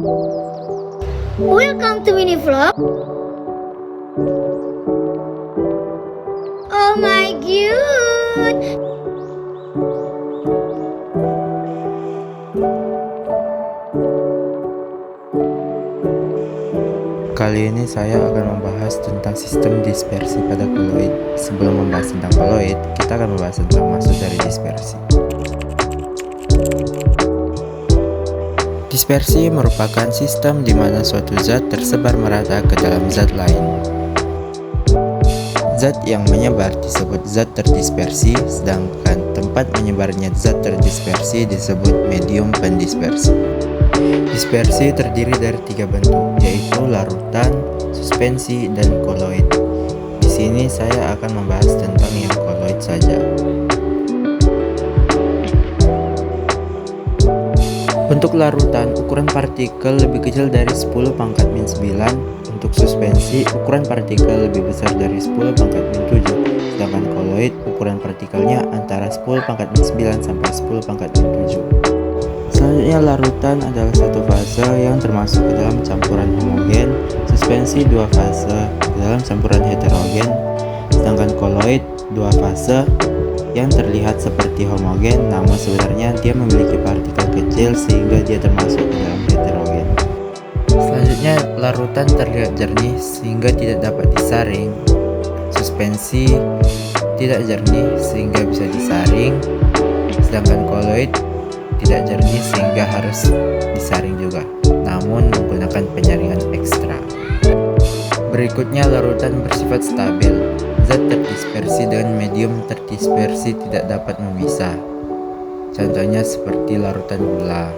Welcome to Mini Vlog. Oh my god. Kali ini saya akan membahas tentang sistem dispersi pada koloid. Sebelum membahas tentang koloid, kita akan membahas tentang maksud dari dispersi. Dispersi merupakan sistem di mana suatu zat tersebar merata ke dalam zat lain. Zat yang menyebar disebut zat terdispersi, sedangkan tempat menyebarnya zat terdispersi disebut medium pendispersi. Dispersi terdiri dari 3 bentuk, yaitu larutan, suspensi, dan koloid. Di sini saya akan membahas tentang yang koloid saja. Untuk larutan, ukuran partikel lebih kecil dari 10⁻⁹. Untuk suspensi, ukuran partikel lebih besar dari 10⁻⁷. Sedangkan koloid, ukuran partikelnya antara 10⁻⁹ sampai 10⁻⁷. Selanjutnya, larutan adalah satu fase yang termasuk ke dalam campuran homogen, suspensi 2 fase ke dalam campuran heterogen, sedangkan koloid 2 fase yang terlihat seperti homogen, namun sebenarnya dia memiliki partikel kecil sehingga dia termasuk ke dalam heterogen. Selanjutnya, larutan terlihat jernih sehingga tidak dapat disaring. Suspensi tidak jernih sehingga bisa disaring, sedangkan koloid tidak jernih sehingga harus disaring juga, namun menggunakan penyaringan ekstra. Berikutnya, larutan bersifat stabil. Zat terdispersi dengan medium terdispersi tidak dapat memisah. Contohnya seperti larutan gula.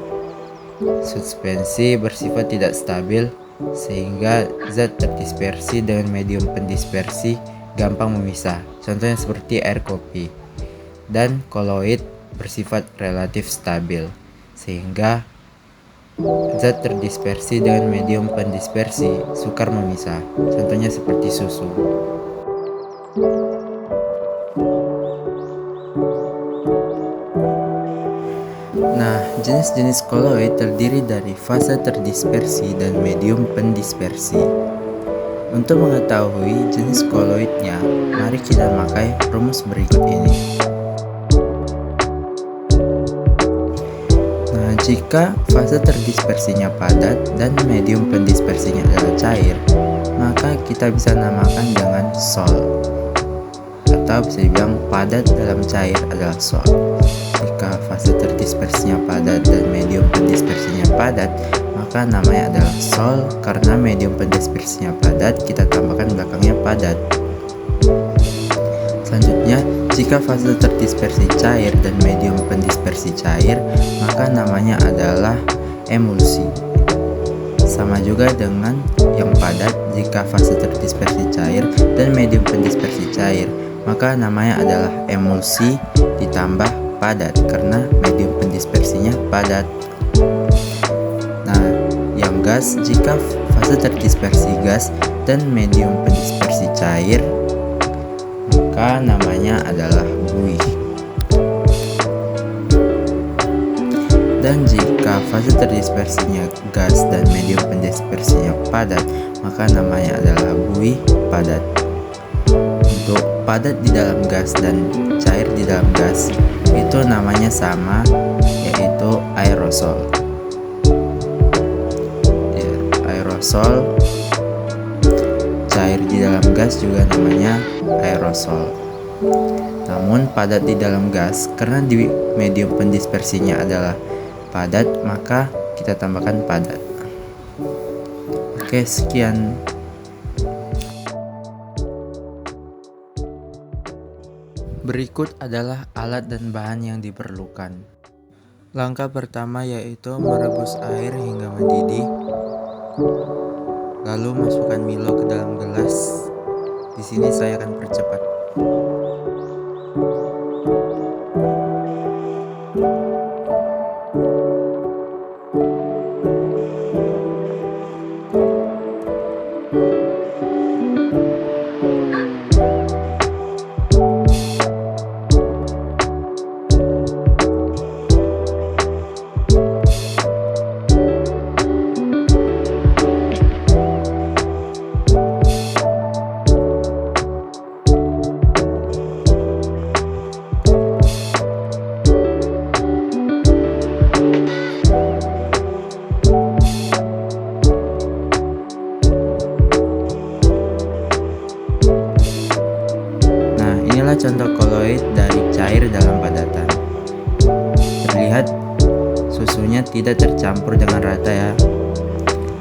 Suspensi bersifat tidak stabil sehingga zat terdispersi dengan medium pendispersi gampang memisah. Contohnya seperti air kopi. Dan koloid bersifat relatif stabil sehingga zat terdispersi dengan medium pendispersi sukar memisah. Contohnya seperti susu. Nah, jenis-jenis koloid terdiri dari fase terdispersi dan medium pendispersi. Untuk mengetahui jenis koloidnya, mari kita pakai rumus berikut ini. Nah, jika fase terdispersinya padat dan medium pendispersinya adalah cair, maka kita bisa namakan dengan sol, atau bisa dibilang padat dalam cair adalah sol. Jika fase terdispersinya padat dan medium pendispersinya padat, maka namanya adalah sol. Karena medium pendispersinya padat, kita tambahkan belakangnya padat. Selanjutnya, jika fase terdispersi cair dan medium pendispersi cair, maka namanya adalah emulsi. Sama juga dengan yang padat, jika fase terdispersi cair dan medium pendispersi cair, maka namanya adalah emulsi ditambah padat karena medium pendispersinya padat. Nah, yang gas, jika fase terdispersi gas dan medium pendispersi cair, maka namanya adalah buih. Dan jika fase terdispersinya gas dan medium pendispersinya padat, maka namanya adalah buih padat. Untuk padat di dalam gas dan cair di dalam gas itu namanya sama, yaitu aerosol. Ya, aerosol. Cair di dalam gas juga namanya aerosol. Namun padat di dalam gas, karena di medium pendispersinya adalah padat, maka kita tambahkan padat. Oke, sekian. Berikut adalah alat dan bahan yang diperlukan. Langkah pertama yaitu merebus air hingga mendidih. Lalu masukkan Milo ke dalam gelas. Di sini saya akan percepat. contoh koloid dari cair dalam padatan. Terlihat susunya tidak tercampur dengan rata ya,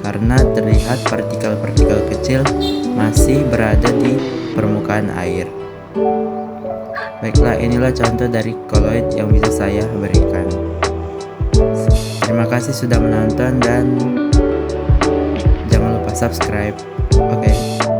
karena terlihat partikel-partikel kecil masih berada di permukaan air. Baiklah, inilah contoh dari koloid yang bisa saya berikan. Terima kasih sudah menonton dan jangan lupa subscribe. Oke.